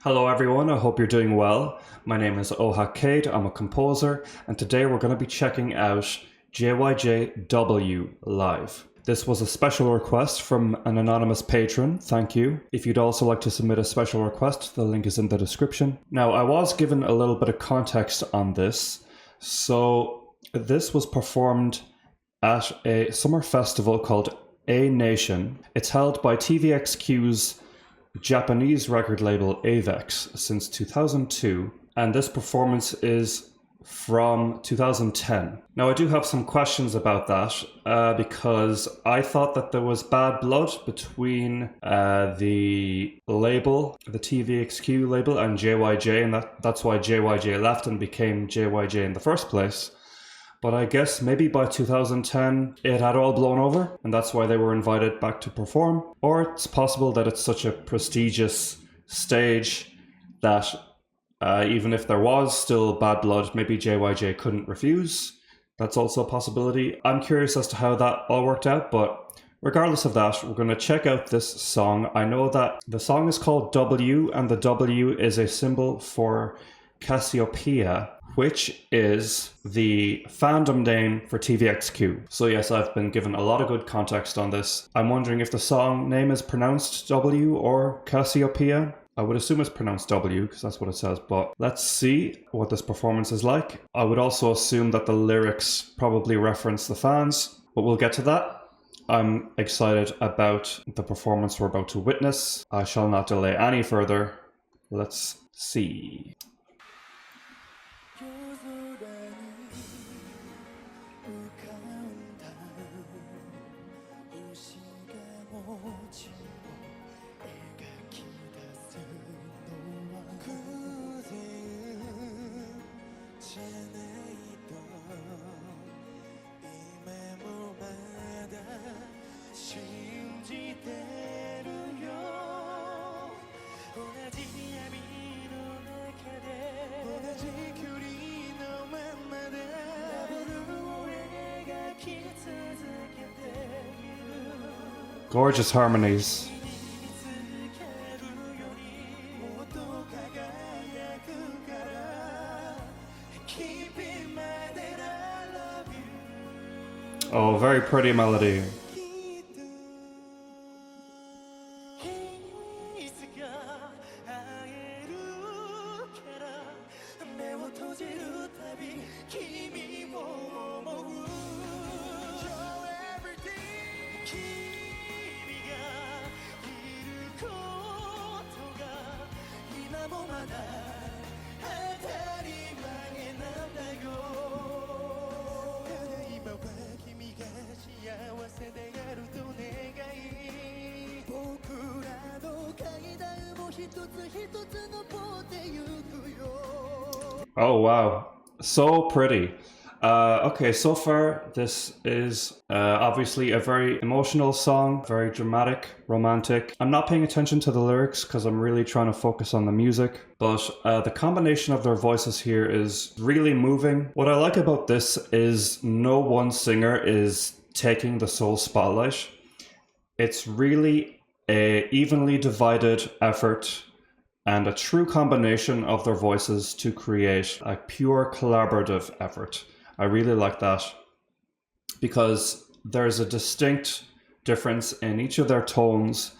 Hello everyone, I hope you're doing well. My name is Oha Kade, I'm a composer, and today we're going to be checking out JYJ live. This was a special request from an anonymous patron, thank you. If you'd also like to submit a special request, the link is in the description. Now, I was given a little bit of context on this. So, this was performed at a summer festival called A Nation. It's held by TVXQ's Japanese record label Avex since 2002, and this performance is from 2010. Now I do have some questions about that because I thought that there was bad blood between the label, the TVXQ label, and JYJ, and that's why JYJ left and became JYJ in the first place. But I guess maybe by 2010 it had all blown over, and that's why they were invited back to perform. Or it's possible that it's such a prestigious stage that even if there was still bad blood, maybe JYJ couldn't refuse. That's also a possibility. I'm curious as to how that all worked out, but regardless of that, we're going to check out this song. I know that the song is called W, and the W is a symbol for Cassiopeia, which is the fandom name for TVXQ. So yes, I've been given a lot of good context on this. I'm wondering if the song name is pronounced W or Cassiopeia. I would assume it's pronounced W because that's what it says, but let's see what this performance is like. I would also assume that the lyrics probably reference the fans, but we'll get to that. I'm excited about the performance we're about to witness. I shall not delay any further. Let's see. Gorgeous harmonies. Oh, very pretty melody. Oh wow, so pretty. Okay, so far this is obviously a very emotional song, very dramatic, romantic. I'm not paying attention to the lyrics because I'm really trying to focus on the music, but the combination of their voices here is really moving. What I like about this is no one singer is taking the sole spotlight. It's really a evenly divided effort and a true combination of their voices to create a pure collaborative effort. I really like that because there's a distinct difference in each of their tones,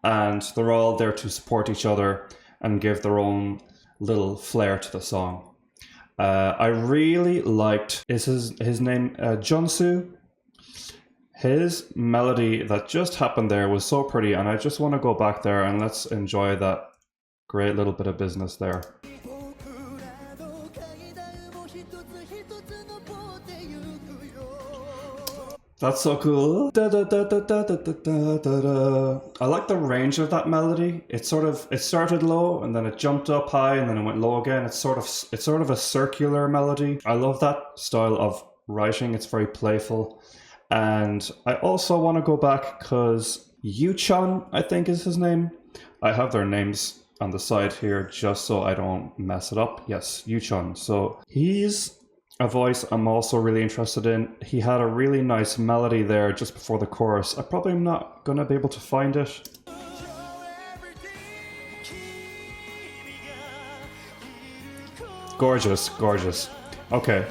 and they're all there to support each other and give their own little flair to the song. I really liked, is his name Junsu? His melody that just happened there was so pretty, and I just want to go back there and let's enjoy that great little bit of business there. That's so cool. Da, da, da, da, da, da, da, da, da. I like the range of that melody. It started low and then it jumped up high and then it went low again. It's sort of a circular melody. I love that style of writing. It's very playful. And I also want to go back because Yuchon, I think is his name. I have their names on the side here just so I don't mess it up. Yes, Yuchon. So he's a voice I'm also really interested in. He had a really nice melody there just before the chorus. I probably am not gonna be able to find it. Gorgeous, gorgeous. Okay.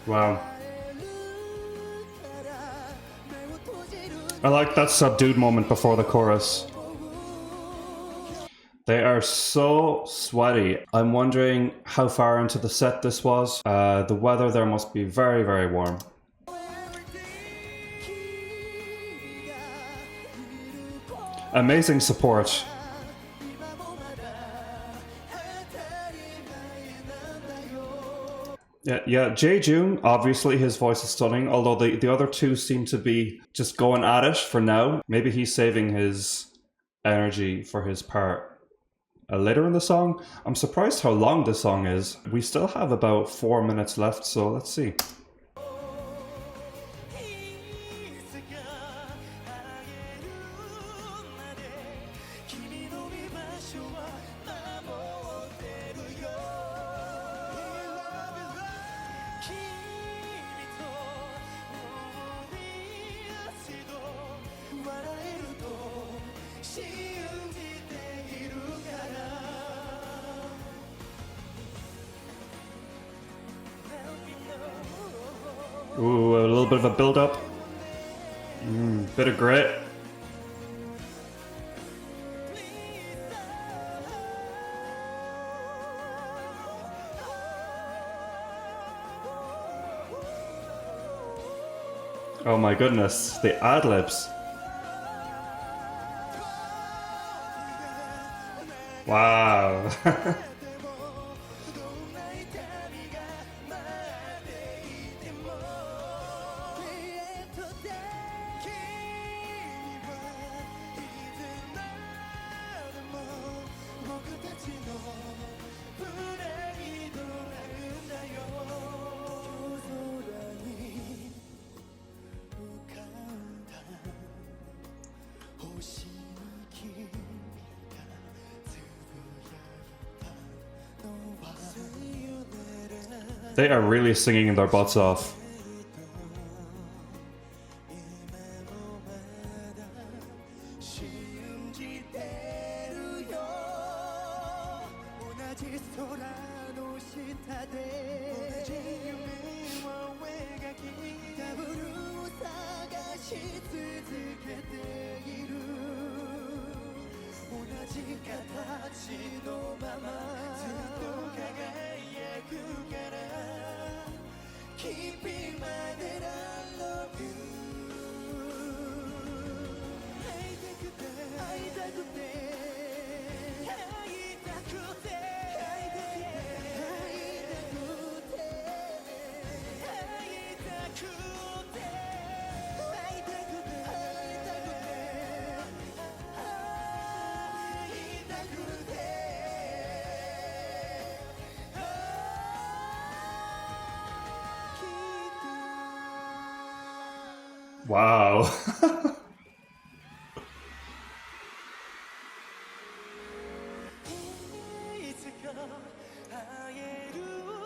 Wow. I like that subdued moment before the chorus. They are so sweaty. I'm wondering how far into the set this was. The weather there must be very, very warm. Amazing support. Yeah, Jae-joong, obviously his voice is stunning, although the other two seem to be just going at it for now. Maybe he's saving his energy for his part later in the song. I'm surprised how long this song is. We still have about 4 minutes left, so let's see. Ooh, a little bit of a build-up. Bit of grit. Oh my goodness, the ad-libs. Wow. They are really singing their butts off. Wow.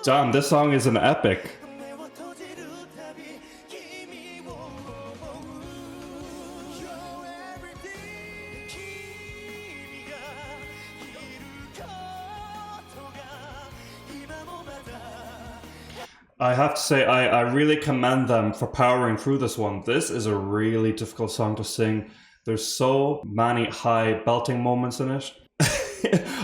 Damn, this song is an epic. I have to say, I really commend them for powering through this one. This is a really difficult song to sing. There's so many high belting moments in it.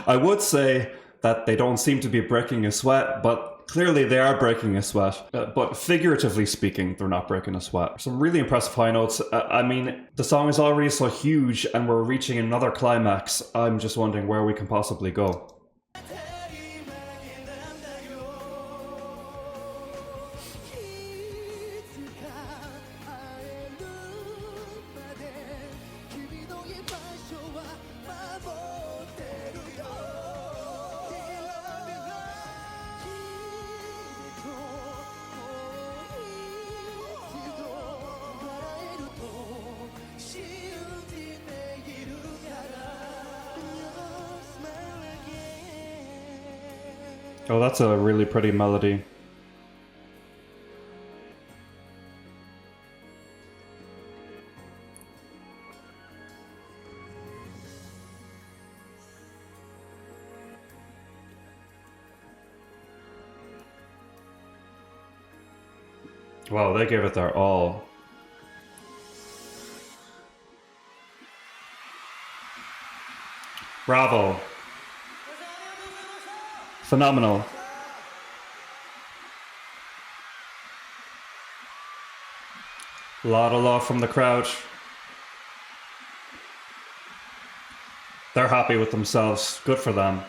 I would say that they don't seem to be breaking a sweat, but clearly they are breaking a sweat. But figuratively speaking, they're not breaking a sweat. Some really impressive high notes. I mean, the song is already so huge and we're reaching another climax. I'm just wondering where we can possibly go. Oh, that's a really pretty melody. Wow, they gave it their all. Bravo. Phenomenal. Lot of love from the crowd. They're happy with themselves. Good for them.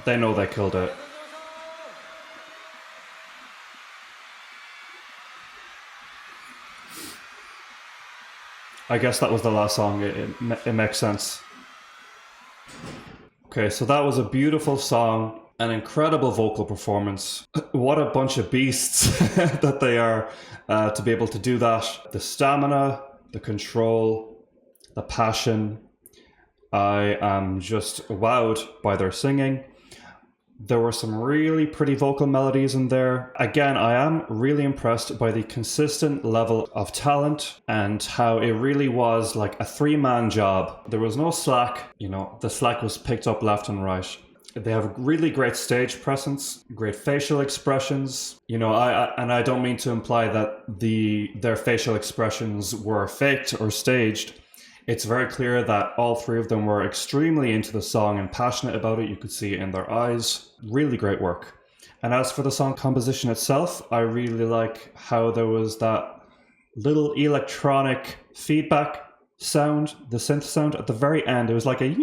They know they killed it. I guess that was the last song. It makes sense. Okay, so that was a beautiful song, an incredible vocal performance. What a bunch of beasts that they are to be able to do that. The stamina, the control, the passion. I am just wowed by their singing. There were some really pretty vocal melodies in there. Again, I am really impressed by the consistent level of talent and how it really was like a three-man job. There was no slack, you know, the slack was picked up left and right. They have really great stage presence, great facial expressions. You know, I don't mean to imply that their facial expressions were faked or staged. It's very clear that all three of them were extremely into the song and passionate about it. You could see it in their eyes. Really great work. And as for the song composition itself, I really like how there was that little electronic feedback sound, the synth sound at the very end. It was like a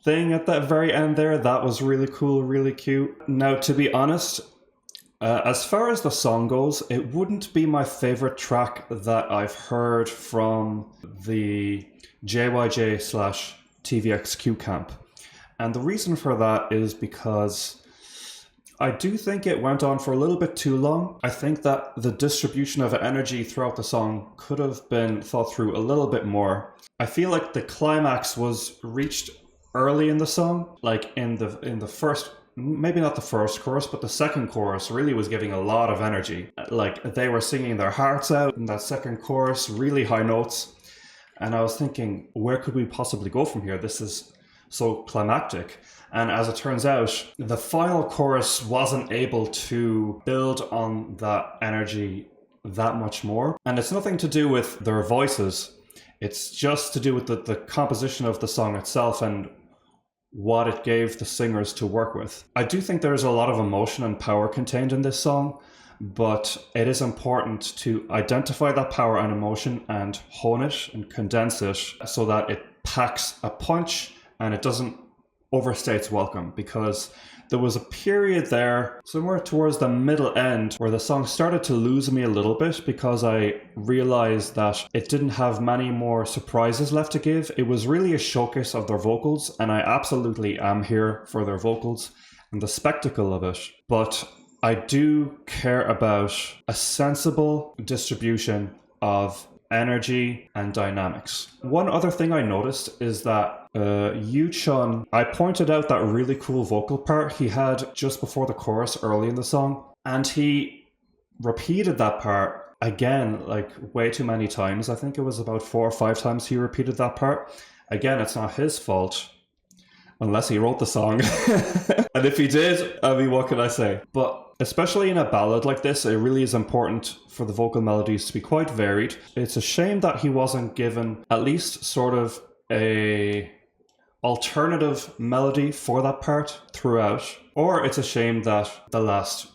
thing at that very end there. That was really cool, really cute. Now, to be honest, as far as the song goes, it wouldn't be my favorite track that I've heard from the JYJ slash TVXQ camp. And the reason for that is because I do think it went on for a little bit too long. I think that the distribution of energy throughout the song could have been thought through a little bit more. I feel like the climax was reached early in the song, like in the first, maybe not the first chorus, but the second chorus really was giving a lot of energy. Like they were singing their hearts out in that second chorus, really high notes. And I was thinking, where could we possibly go from here? This is so climactic. And as it turns out, the final chorus wasn't able to build on that energy that much more. And it's nothing to do with their voices. It's just to do with the composition of the song itself and what it gave the singers to work with. I do think there's a lot of emotion and power contained in this song, but it is important to identify that power and emotion and hone it and condense it so that it packs a punch and it doesn't overstay its welcome, because there was a period there somewhere towards the middle end where the song started to lose me a little bit because I realized that it didn't have many more surprises left to give. It was really a showcase of their vocals, and I absolutely am here for their vocals and the spectacle of it. But I do care about a sensible distribution of energy and dynamics. One other thing I noticed is that Yu-chun, I pointed out that really cool vocal part he had just before the chorus early in the song, and he repeated that part again like way too many times. I think it was about 4 or 5 times he repeated that part. Again, it's not his fault unless he wrote the song. And if he did, I mean, what can I say? But especially in a ballad like this, it really is important for the vocal melodies to be quite varied. It's a shame that he wasn't given at least sort of a alternative melody for that part throughout. Or it's a shame that the last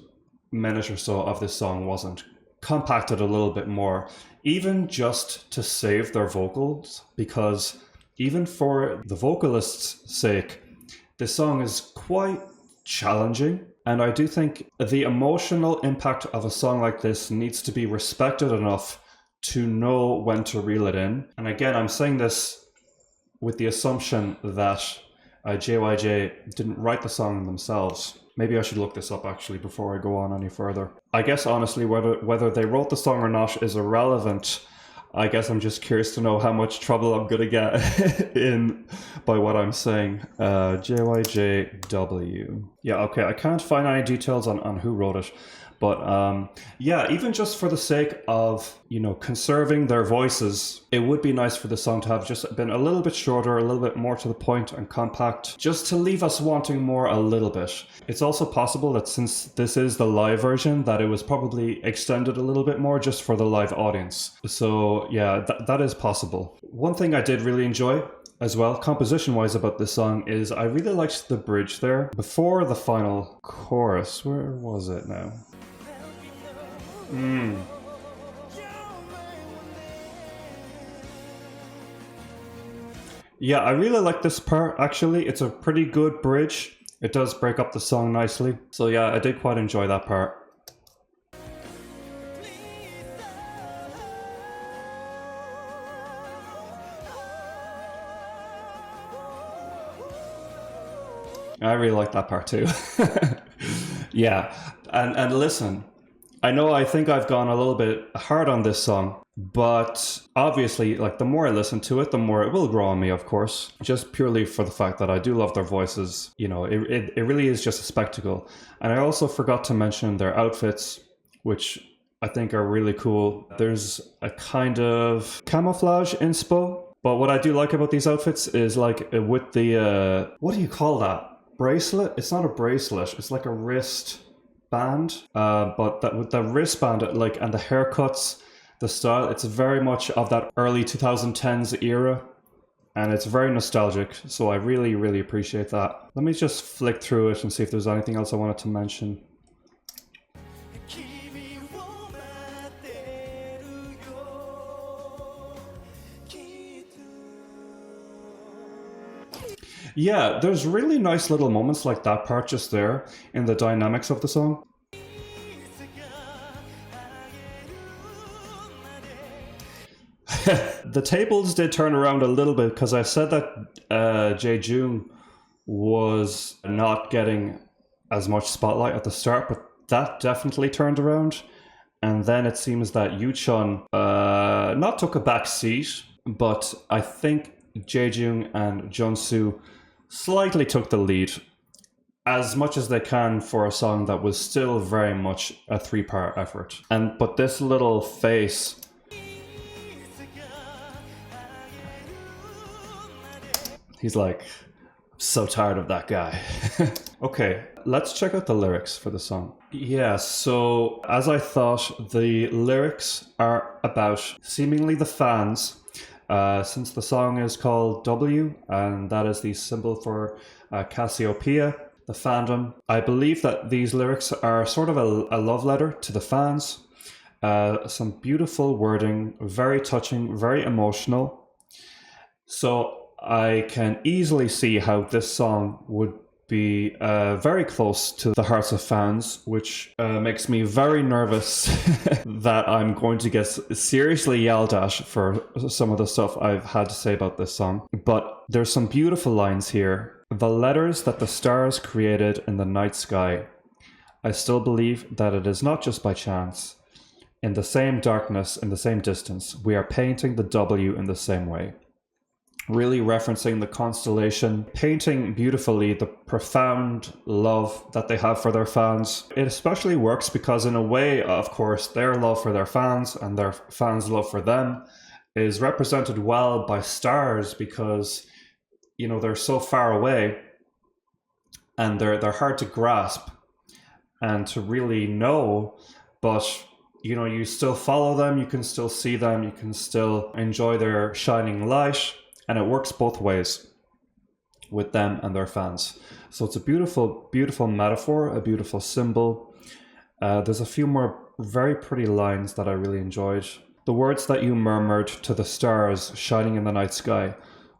minute or so of this song wasn't compacted a little bit more, even just to save their vocals, because even for the vocalist's sake, this song is quite challenging. And I do think the emotional impact of a song like this needs to be respected enough to know when to reel it in. And again, I'm saying this with the assumption that JYJ didn't write the song themselves. Maybe I should look this up actually before I go on any further. I guess honestly, whether they wrote the song or not is irrelevant. I guess I'm just curious to know how much trouble I'm gonna get in by what I'm saying. JYJW. Yeah, okay, I can't find any details on who wrote it. But yeah, even just for the sake of, conserving their voices, it would be nice for the song to have just been a little bit shorter, a little bit more to the point and compact, just to leave us wanting more a little bit. It's also possible that since this is the live version, that it was probably extended a little bit more just for the live audience. So yeah, that is possible. One thing I did really enjoy as well, composition-wise, about this song is I really liked the bridge there. Before the final chorus, where was it now? Yeah, I really like this part, actually. It's a pretty good bridge. It does break up the song nicely. So yeah, I did quite enjoy that part. I really like that part too. Yeah, and listen, I think I've gone a little bit hard on this song, but obviously, like, the more I listen to it, the more it will grow on me, of course, just purely for the fact that I do love their voices. It really is just a spectacle. And I also forgot to mention their outfits, which I think are really cool. There's a kind of camouflage inspo, but what I do like about these outfits is, like, with the, what do you call that? Bracelet? It's not a bracelet, it's like a wrist band, but that with the wristband, like, and the haircuts, the style, it's very much of that early 2010s era, and it's very nostalgic, so I really, really appreciate that. Let me just flick through it and see if there's anything else I wanted to mention. Yeah, there's really nice little moments like that part just there in the dynamics of the song. The tables did turn around a little bit because I said that Jae-joong was not getting as much spotlight at the start, but that definitely turned around. And then it seems that Yuchun not took a back seat, but I think Jae-joong and Jeonsu slightly took the lead as much as they can for a song that was still very much a three-part effort. But this little face, he's like, so tired of that guy. Okay, let's check out the lyrics for the song. Yeah, so as I thought, the lyrics are about seemingly the fans, since the song is called W, and that is the symbol for Cassiopeia, the fandom. I believe that these lyrics are sort of a love letter to the fans. Some beautiful wording, very touching, very emotional. So I can easily see how this song would be very close to the hearts of fans, which makes me very nervous that I'm going to get seriously yelled at for some of the stuff I've had to say about this song. But there's some beautiful lines here. The letters that the stars created in the night sky. I still believe that it is not just by chance. In the same darkness, in the same distance, we are painting the W in the same way. Really referencing the constellation, painting beautifully the profound love that they have for their fans. It especially works because, in a way, of course, their love for their fans and their fans' love for them is represented well by stars, because, they're so far away and they're hard to grasp and to really know, but you still follow them, you can still see them, you can still enjoy their shining light. And it works both ways with them and their fans. So it's a beautiful, beautiful metaphor, a beautiful symbol. There's a few more very pretty lines that I really enjoyed. The words that you murmured to the stars shining in the night sky.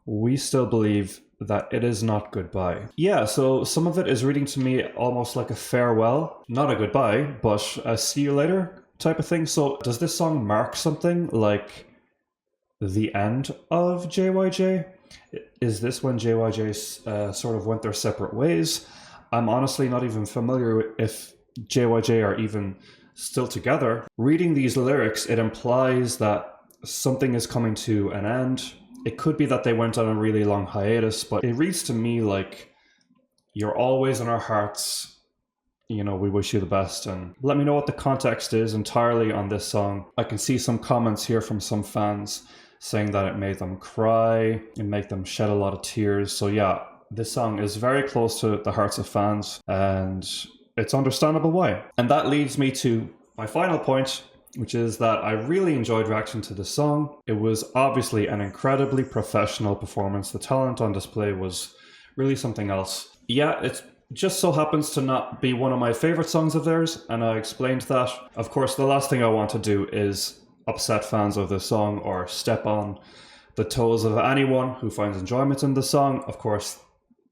We still believe that it is not goodbye. Yeah, so some of it is reading to me almost like a farewell. Not a goodbye, but a see you later type of thing. So does this song mark something like the end of JYJ? Is this when JYJ sort of went their separate ways? I'm honestly not even familiar if JYJ are even still together. Reading these lyrics, it implies that something is coming to an end. It could be that they went on a really long hiatus, but it reads to me like you're always in our hearts. You know, we wish you the best. And let me know what the context is entirely on this song. I can see some comments here from some fans saying that it made them cry, it made them shed a lot of tears. So yeah, this song is very close to the hearts of fans, and it's understandable why. And that leads me to my final point, which is that I really enjoyed reacting to this song. It was obviously an incredibly professional performance. The talent on display was really something else. Yeah, it just so happens to not be one of my favorite songs of theirs, and I explained that. Of course, the last thing I want to do is upset fans of this song or step on the toes of anyone who finds enjoyment in the song. Of course,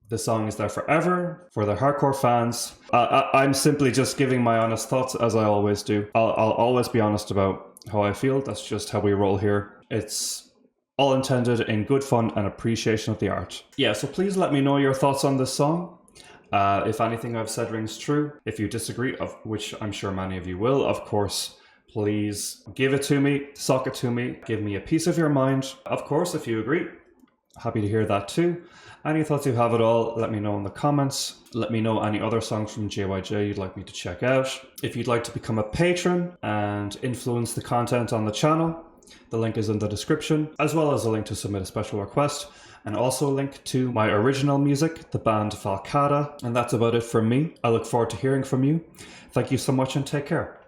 the song is there forever for the hardcore fans. I'm simply just giving my honest thoughts, as I always do. I'll always be honest about how I feel. That's just how we roll here. It's all intended in good fun and appreciation of the art. Yeah, so please let me know your thoughts on this song. If anything I've said rings true. If you disagree, of which I'm sure many of you will, of course, please give it to me, sock it to me, give me a piece of your mind. Of course, if you agree, happy to hear that too. Any thoughts you have at all, let me know in the comments. Let me know any other songs from JYJ you'd like me to check out. If you'd like to become a patron and influence the content on the channel, the link is in the description, as well as a link to submit a special request, and also a link to my original music, the band Falcata. And that's about it from me. I look forward to hearing from you. Thank you so much and take care.